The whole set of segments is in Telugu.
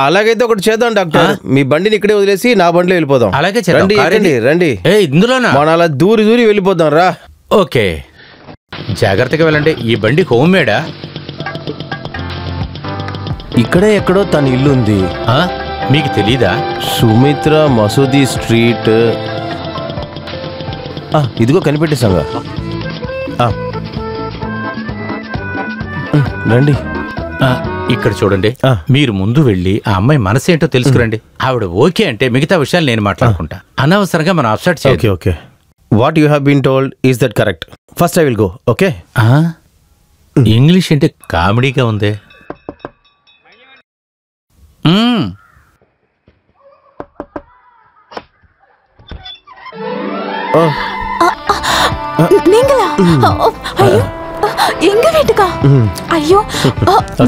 అలాగైతే ఒకటి చేద్దాం డాక్టర్, మీ బండిని ఇక్కడే వదిలేసి నా బండిలో వెళ్ళిపోదాం. అలాగే రండి రండి రండి, ఇందులోనా మన అలా దూరి దూరి వెళ్ళిపోదాం రా. ఓకే, జాగ్రత్తగా వెళ్ళండి. ఈ బండి హోమ్ మేడా? ఇక్కడే ఎక్కడో తన ఇల్లు ఉంది. మీకు తెలీదా? సుమిత్ర మసూదీ స్ట్రీట్. ఇదిగో కనిపెట్టేసాంగా. రండి. ఇక్కడ చూడండి, మీరు ముందు వెళ్ళి ఆ అమ్మాయి మనసేంటో తెలుసుకురండి. ఆవిడ ఓకే అంటే మిగతా విషయాలు నేను మాట్లాడుకుంటా. అనవసరంగా మనం అప్సెట్ చేయాలి. Okay okay, what you have been told is that correct? First I will go. Okay. English అంటే కామెడీగా ఉంది. எங்க வீட்டுக்கா? ஐயோ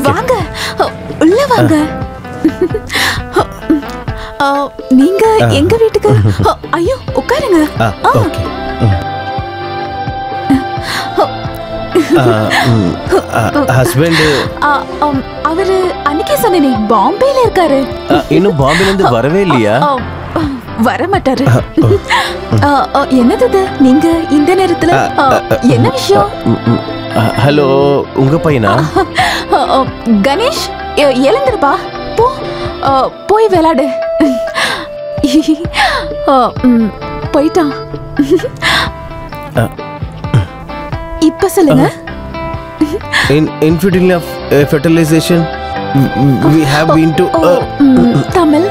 வாங்க உள்ள வாங்க. நீங்க எங்க வீட்டுக்கு? ஐயோ உட்காருங்க. ஓகே. ஹஸ்பண்ட் அவரு அன்னைக்கே சொன்னேனே பாம்பேல இருக்காரு. இன்னும் பாம்பேல இருந்து வரவே இல்லையா? வர மாட்டாரு. என்னது நீங்க இந்த நேரத்துல? என்ன விஷயம்? ஹலோ, உங்க பையனா? கணேஷ் எழுந்திருப்பா, போ போய் விளையாடு. போயிட்டான். இப்ப சொல்லுங்க. Infertility of fertilization we have been to Tamil.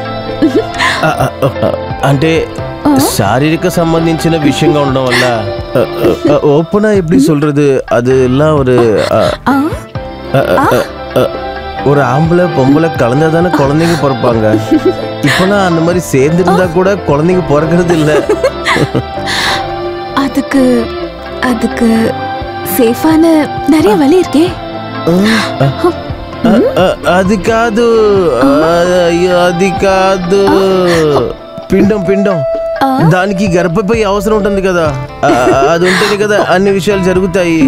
అంటే శారీరక సంబంధించిన విషయంగా ఉండడం వల్ల ஓப்பனா எப்படி சொல்றது, அது எல்லாம் ஒரு ஆம்பளை பொம்பளை கலந்தாதானே குழந்தைங்க பிறப்பாங்க. இப்பெல்லாம் அந்த மாதிரி சேர்ந்துருந்தா கூட குழந்தைங்க பிறக்கிறது இல்லை. அதுக்கு அதுக்கு సేఫాన நிறைய வழி இருக்கே. అది కాదు, అది కాదు. పిండం పిండం, దానికి గర్భపై అవసరం ఉంటుంది కదా, అది ఉంటేనే కదా అన్ని విషయాలు జరుగుతాయి.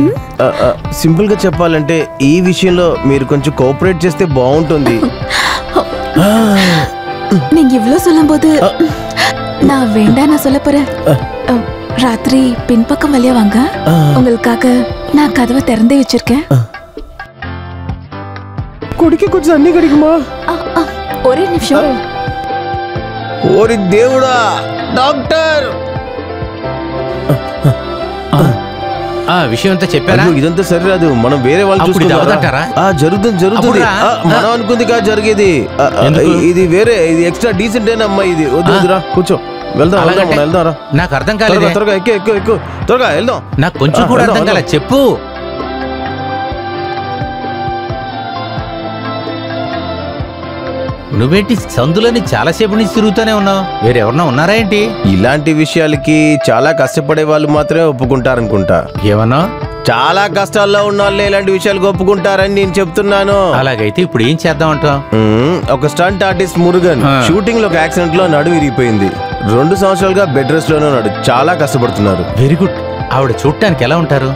సింపుల్ గా చెప్పాలంటే ఈ విషయంలో మీరు కొంచెం కోఆపరేట్ చేస్తే బాగుంటుంది. நீங்க இவ்ளோ சொல்லும்போது நான் வேண்டாம் நான் சொல்ல போறேன். ராத்திரி பின்பக்கம் வழியா வாங்க, உங்களுக்காக நான் கதவை திறந்தே வச்சிருக்கேன். குடிக்க கொஞ்சம் தண்ணி கிடைக்குமா? ஒரே நிமிஷம். ఓరి దేవుడా డాక్టర్, విషయం అంతా చెప్పారా? ఇదంతా సరిరాదు, మనం వేరే వాళ్ళు చూసుకుంటారా? జరుగుతుంది జరుగుతుంది, మనం అనుకుంది కాదు జరిగేది. ఇది వేరే, ఇది ఎక్స్ట్రా డీసెంట్ ఏనమ్మా. ఇది వద్దు వద్దురా, కూర్చో, వెళ్దాం వెళ్దాం వెళ్దాం రా. నాకు అర్థం కాలేదు. త్వరగా ఎక్కువ ఎక్కువ ఎక్కువ, త్వరగా వెళ్దాం. నాకు కొంచెం కూడా అర్థం కాలేదు, చెప్పు. నువ్వేంటి సందులని చాలాసేపు నుంచి తిరుగుతూనే ఉన్నావు? వేరెవరన్నా ఉన్నారా ఏంటి? ఇలాంటి విషయాలకి చాలా కష్టపడే వాళ్ళు మాత్రమే ఒప్పుకుంటారనుకుంటా. ఏమన్నా? చాలా కష్టాల్లో ఉన్న వాళ్ళే ఇలాంటి విషయాలకు ఒప్పుకుంటారని నేను చెప్తున్నాను. అలాగైతే ఇప్పుడు ఏం చేద్దాం అంటావు? ఒక స్టంట్ ఆర్టిస్ట్ మురుగన్ షూటింగ్ లో ఒక యాక్సిడెంట్ లో నడుము విరిగిపోయింది. 2 సంవత్సరాలుగా బెడ్ రెస్ట్ లోనే ఉన్నాడు. చాలా కష్టపడుతున్నారు. Very good. ఆవిడ చూడటానికి ఎలా ఉంటారు?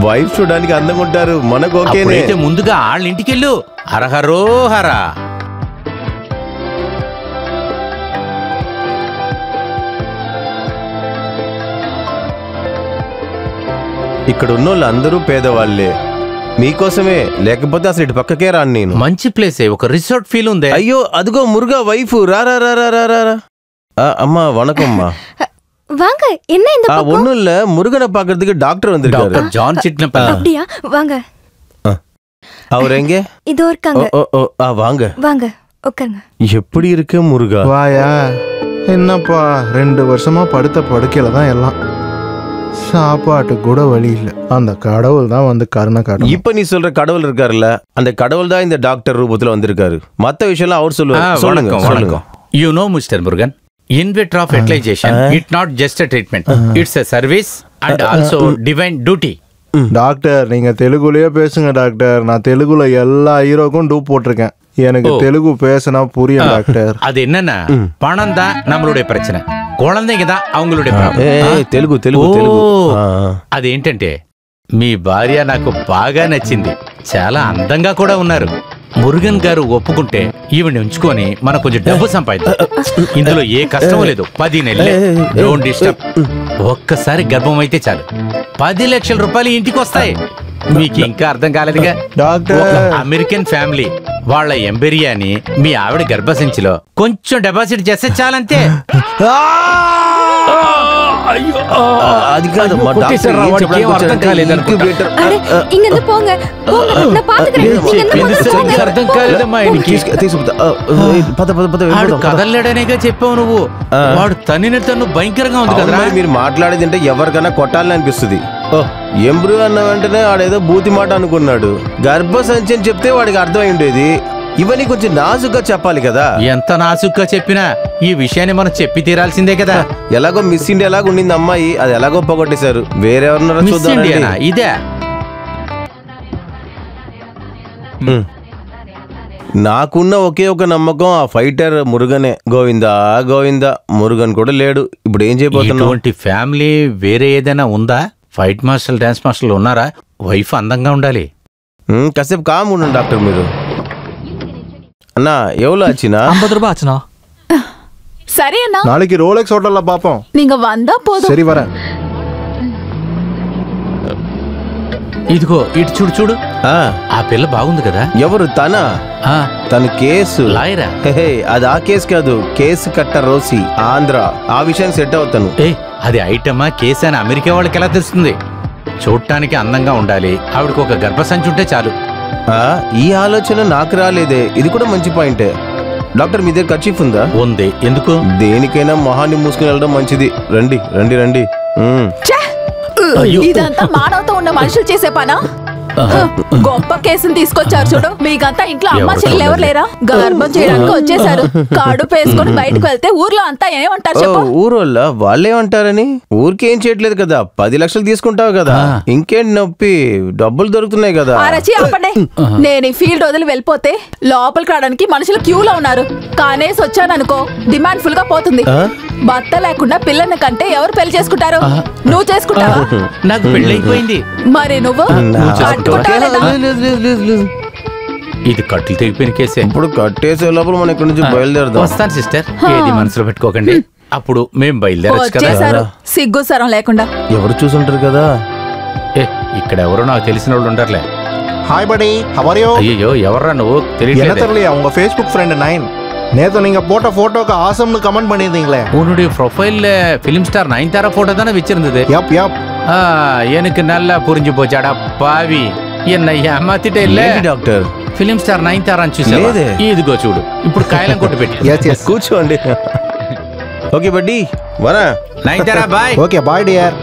వైఫ్ చూడడానికి అందంగా ఉంటారు. మనకు ఓకేనే. ముందుగా వాళ్ళ ఇంటికి వెళ్ళు. హరహరో హరా. ఇక్కడ ఉన్న వాళ్ళందరూ పేదవాళ్లే. మీకోసమే, లేకపోతే అసలు ఇటు పక్కకే రాను నేను. మంచి ప్లేసే, ఒక రిసార్ట్ ఫీల్ ఉంది. అయ్యో అదిగో మురుగా వైఫ్. రా రా రా రా రా రా. அம்மா வணக்கம்மா. வாங்க, என்ன இந்த பக்கம்? ஒண்ணும் இல்ல, முருகனை பாக்குறதுக்கு டாக்டர் வந்திருக்காரு. Doctor John Sitnappa. அப்படியா? வாங்க. அவர் எங்க? இதோ இருக்காங்க. வாங்க வாங்க, உட்காருங்க. எப்படி இருக்க முருகா? வாயா. என்னப்பா 2 வருஷமா படுத்த படுக்கையில தான் எல்லாம். சாப்பாட்டு கூட வழி இல்ல. அந்த கடவுள் தான் வந்து கருணை காட்டும். இப்ப நீ சொல்ற கடவுள் இருக்காருல்ல, அந்த கடவுள் தான் இந்த டாக்டர் ரூபத்துல வந்திருக்காரு. மத்த விஷயம்லாம் அவர் சொல்லுவாரு. சொல்லுங்க சொல்லுங்க. You know Mr. Murugan, in vitro fertilization, it's not just a treatment. It's a service and also divine duty. Doctor, நீங்க தெலுங்குலயே பேசுங்க டாக்டர். நான் தெலுங்குல எல்லா ஹீரோக்கும் டூப் போட்டிருக்கேன். எனக்கு தெலுங்கு பேசினா புரியும் டாக்டர். அது என்னன்னா, பணம் தான் நம்மளுடைய பிரச்சனை, குழந்தைங்க தான் அவங்களுடைய తెలుగు తెలుగు తెలుగు. అదేంటంటే మీ భార్య నాకు బాగా నచ్చింది. చాలా అందంగా కూడా ఉన్నారు. మురుగన్ గారు ఒప్పుకుంటే ఈవిని ఉంచుకొని మనం కొంచెం డబ్బు సంపాదిద్దాం. ఇందులో ఏ కష్టం లేదు. 10 నెలలే. Don't disturb. ఒక్కసారి గర్భం అయితే చాలు 10 లక్షల రూపాయలు ఇంటికి వస్తాయి. మీకు ఇంకా అర్థం కాలేదుగా? డాక్టర్ ఒక అమెరికన్ ఫ్యామిలీ వాళ్ళ ఎంబెరియాని మీ ఆవిడ గర్భసంచిలో కొంచెం డిపాజిట్ చేస్తే చాలంతే. అది కాదమ్మా, డాక్టర్ ఏం చెప్పడానికి వచ్చారంటే incubator- அடே இங்க இருந்து போங்க போங்க நான் பாத்துக்கிறேன். நீங்க இருந்து முதல்ல போங்க. అర్థం కాలేదమ్మా ఆయనకి. తీసుకుపోతా. పద పద పద వాడు వెళ్ళిపోదాం. కదలలేడనేగా చెప్పావు నువ్వు. వాడు తన్నిన తన్ను భయంకరంగా ఉంది అవును, కదరా. మరి మీరు మాట్లాడేది అంటే ఎవరికైనా కొట్టాలని అనిపిస్తుంది. ఎంబ్రూ అన్న వెంటనే వాడేదో బూతి మాట అనుకున్నాడు. గర్భసంచి అని చెప్తే వాడికి అర్థమై ఉండేది. ఇవన్నీ కొంచెం నాజుగ్గా చెప్పాలి కదా. ఎంత నాసుగ్గా చెప్పినా ఈ విషయాన్ని మనం చెప్పి తీరాల్సిందే కదా. ఎలాగో మిస్ ఇండియా లాగా ఉండింది అమ్మాయి, అది ఎలాగో పోగొట్టేశారు. వేరెవరన్నా మిస్ చూద్దాం. ఇండియానా? ఇదే నాకున్న ఒకే ఒక నమ్మకం ఆ ఫైటర్ మురుగనే. గోవిందా గోవిందా, మురుగన్ కూడా లేడు. ఇప్పుడు ఏం చేయబోతున్నావు? ఇటువంటి ఫ్యామిలీ వేరే ఏదైనా ఉందా? ఫైట్ మాస్టర్లు, డాన్స్ మాస్టర్లు ఉన్నారా? వైఫ్ అందంగా ఉండాలి. కాసేపు కామ్ ఉండండి డాక్టర్ మీరు. అన్నా ఎవరు వచ్చినా? 50 ரூபாய் ஆச்சுனா. சரி அண்ணா, நாளைக்கு ரோலெக்ஸ் ஹோட்டல்ல பாப்போம். நீங்க வந்தா போதும். சரி வரேன். ఇదిగో ఇటు చూడు చూడు. ఆ, ఆ పిల్ల బాగుంది కదా. ఎవరు తన? ఆ తన కేసు లాయరా? హే, అది ఆ కేసు కాదు. కేసు కట్ట రోసి ఆంధ్ర. ఆ విషయాన్ని సెట్ అవుతాను. ఏ అది ఐటమా కేసు అని అమెరికా వాళ్ళకి ఎలా తెలుస్తుంది? చూడటానికి అందంగా ఉండాలి, ఆవిడకు ఒక గర్భసంచి ఉంటే చాలు. ఆ, ఈ ఆలోచన నాకు రాలేదే. ఇది కూడా మంచి పాయింటే. డాక్టర్ మీ దగ్గర కర్చీఫ్ ఉందా? ఉంది. ఎందుకు? దేనికైనా మొహాన్ని మూసుకుని వెళ్ళడం మంచిది. రండి రండి రండి. ఛే! ఇదంతా మానవతో ఉన్న మనుషులు చేసే పనా? గొప్ప కేసుని తీసుకొచ్చారు చూడు. మీకంతా ఇంట్లో అమ్మ చెల్లి ఎవరు లేరా? గర్భం చేయడానికి వచ్చేసారు. కడుపు వేసుకొని బయటకు వెళ్తే ఊర్లో అంతా ఏమంటారు చెప్పు? ఊరోళ్ళ వాళ్ళేమంటారని? ఊరికేం చేయట్లేదు కదా. 10 లక్షలు తీసుకుంటావు కదా, ఇంకేంటి నొప్పి? డబ్బులు దొరుకుతున్నాయి కదా. అరచి ఆపండి. నేను ఈ ఫీల్డ్ వదిలి వెళ్ళిపోతే లోపలికి రావడానికి మనుషులు క్యూలో ఉన్నారు. కానేసి వచ్చాననుకో డిమాండ్ ఫుల్ గా పోతుంది. భర్త లేకుండా పిల్లని కంటే ఎవరు పెళ్లి చేసుకుంటారు? నువ్వు చేసుకుంటావా? నాకు పెళ్ళైపోయింది. మరి నువ్వు కట్టుకుంటావేనా? ఇది కట్లు తెగిపోయిన కేసే. ఇప్పుడు కట్టేసే లోపల మనం ఇక్కడి నుంచి బయలుదేరదాం. వస్తాను సిస్టర్, ఏది మనసులో పెట్టుకోకండి. అప్పుడు మేము బయలుదేరచ్చు కదా. వచ్చేసారు సిగ్గు సరం లేకుండా. ఎవరు చూసుంటారు కదా. ఏ ఇక్కడ ఎవరో నాకు తెలిసిన వాళ్ళు ఉండర్లే. ஹாய் படி, how are you? అయ్యో ఎవర్రా నువ్వు? என்ன తెలియదు. தெரியலையா உங்க ஃபேஸ்புக் ஃப்ரெண்ட் 9 நேத்து நீங்க போட்ட போட்டோக்கு ஆசம்னு கமெண்ட் பண்ணிருந்தீங்களே. உன்னுடைய ப்ரொஃபைல்ல ஃபிலிம் ஸ்டார் நயன்தாரா போட்டோ தானே வச்சிருந்தது. Yup yup. எனக்கு நல்லா புரிஞ்சு போச்சாடா பாவி. என்ன ఏమాతిటే இல்ல డాక్టర్? ఫిలిం స్టార్ నయన్తారా అని చూసావా? లేదే. ఇదిగో చూడు, ఇప్పుడు కాయలం కొట్టి పెట్టి. Yes yes. కూర్చోండి. ఓకే బడ్డీ వరా. Nayanthara bye. Okay bye dear.